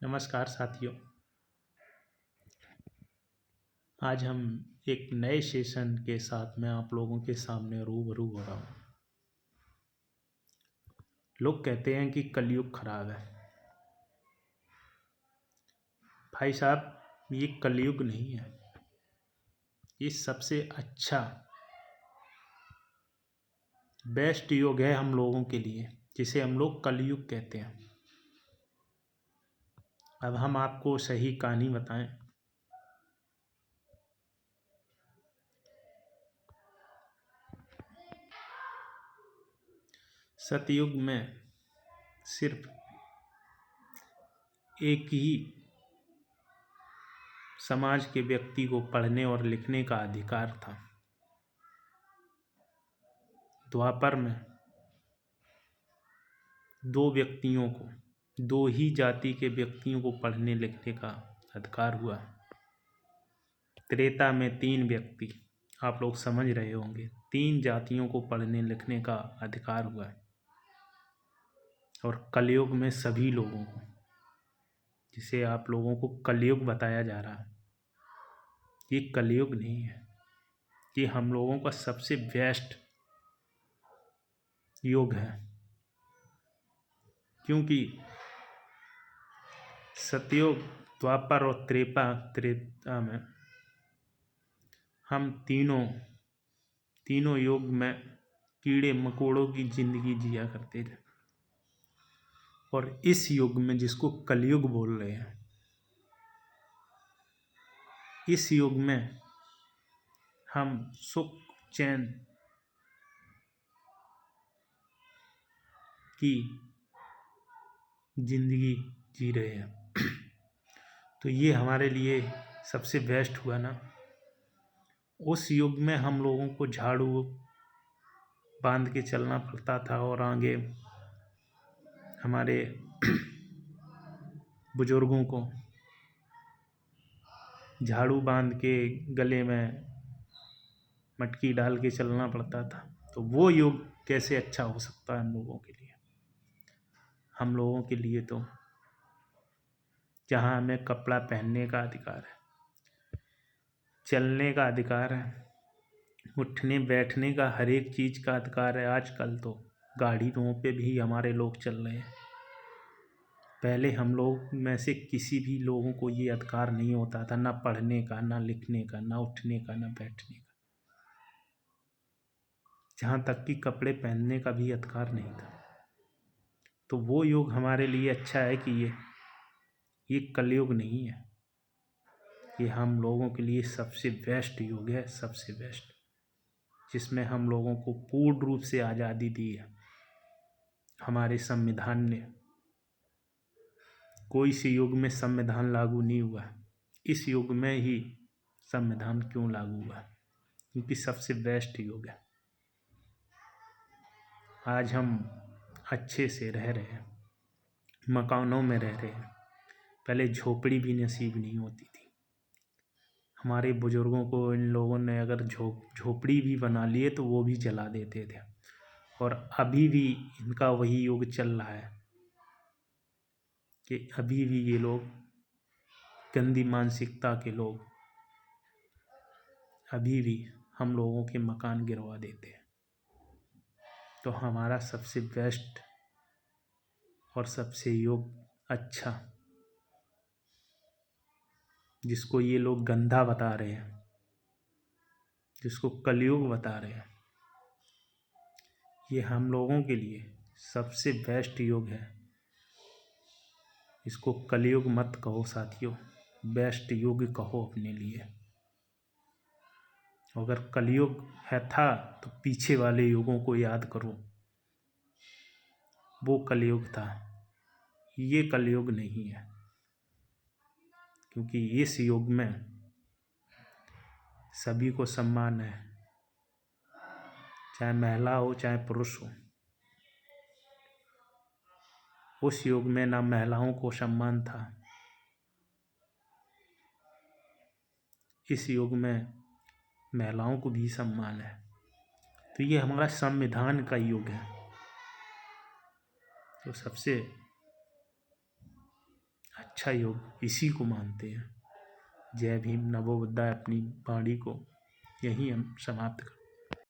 नमस्कार साथियों। आज हम एक नए सेशन के साथ मैं आप लोगों के सामने रूबरू हो रहा हूँ। लोग कहते हैं कि कलयुग खराब है। भाई साहब, ये कलयुग नहीं है। ये सबसे अच्छा बेस्ट युग है हम लोगों के लिए, जिसे हम लोग कलयुग कहते हैं। अब हम आपको सही कहानी बताएं। सतयुग में सिर्फ एक ही समाज के व्यक्ति को पढ़ने और लिखने का अधिकार था। द्वापर में दो ही जाति के व्यक्तियों को पढ़ने लिखने का अधिकार हुआ। त्रेता में 3 व्यक्ति, आप लोग समझ रहे होंगे, 3 जातियों को पढ़ने लिखने का अधिकार हुआ। और कलयुग में सभी लोगों को, जिसे आप लोगों को कलयुग बताया जा रहा है, ये कलयुग नहीं है। ये हम लोगों का सबसे बेस्ट युग है। क्योंकि सतयुग, द्वापर और त्रेता में हम तीनों युग में कीड़े मकोड़ों की जिंदगी जिया करते थे। और इस युग में, जिसको कलयुग बोल रहे हैं, इस युग में हम सुख चैन की जिंदगी जी रहे हैं। तो ये हमारे लिए सबसे बेस्ट हुआ ना। उस युग में हम लोगों को झाड़ू बांध के चलना पड़ता था, और आगे हमारे बुजुर्गों को झाड़ू बांध के गले में मटकी डाल के चलना पड़ता था। तो वो युग कैसे अच्छा हो सकता है हम लोगों के लिए। हम लोगों के लिए तो जहाँ हमें कपड़ा पहनने का अधिकार है, चलने का अधिकार है, उठने बैठने का हर एक चीज़ का अधिकार है। आजकल तो गाड़ियों पे भी हमारे लोग चल रहे हैं। पहले हम लोग में से किसी भी लोगों को ये अधिकार नहीं होता था, ना पढ़ने का, ना लिखने का, ना उठने का, ना बैठने का, जहाँ तक कि कपड़े पहनने का भी अधिकार नहीं था। तो वो युग हमारे लिए अच्छा है कि ये कलयुग नहीं है। ये हम लोगों के लिए सबसे बेस्ट युग है, सबसे बेस्ट, जिसमें हम लोगों को पूर्ण रूप से आज़ादी दी है हमारे संविधान ने। कोई से युग में संविधान लागू नहीं हुआ, इस युग में ही संविधान क्यों लागू हुआ? क्योंकि सबसे बेस्ट युग है। आज हम अच्छे से रह रहे हैं, मकानों में रह रहे हैं। पहले झोपड़ी भी नसीब नहीं होती थी। हमारे बुजुर्गों को इन लोगों ने अगर झोपड़ी भी बना लिए तो वो भी जला देते थे। और अभी भी इनका वही युग चल रहा है कि अभी भी ये लोग, गंदी मानसिकता के लोग, अभी भी हम लोगों के मकान गिरवा देते हैं। तो हमारा सबसे बेस्ट और सबसे युग अच्छा, जिसको ये लोग गंदा बता रहे हैं, जिसको कलयुग बता रहे हैं, ये हम लोगों के लिए सबसे बेस्ट युग है। इसको कलयुग मत कहो साथियों, बेस्ट युग कहो अपने लिए। अगर कलयुग है था तो पीछे वाले युगों को याद करो, वो कलयुग था, ये कलयुग नहीं है। क्योंकि इस युग में सभी को सम्मान है, चाहे महिला हो चाहे पुरुष हो। उस युग में ना महिलाओं को सम्मान था, इस युग में महिलाओं को भी सम्मान है। तो ये हमारा संविधान का युग है। तो सबसे अच्छा योग इसी को मानते हैं। जय भीम, नमो बुद्धाय। अपनी वाणी को यहीं हम समाप्त करते हैं।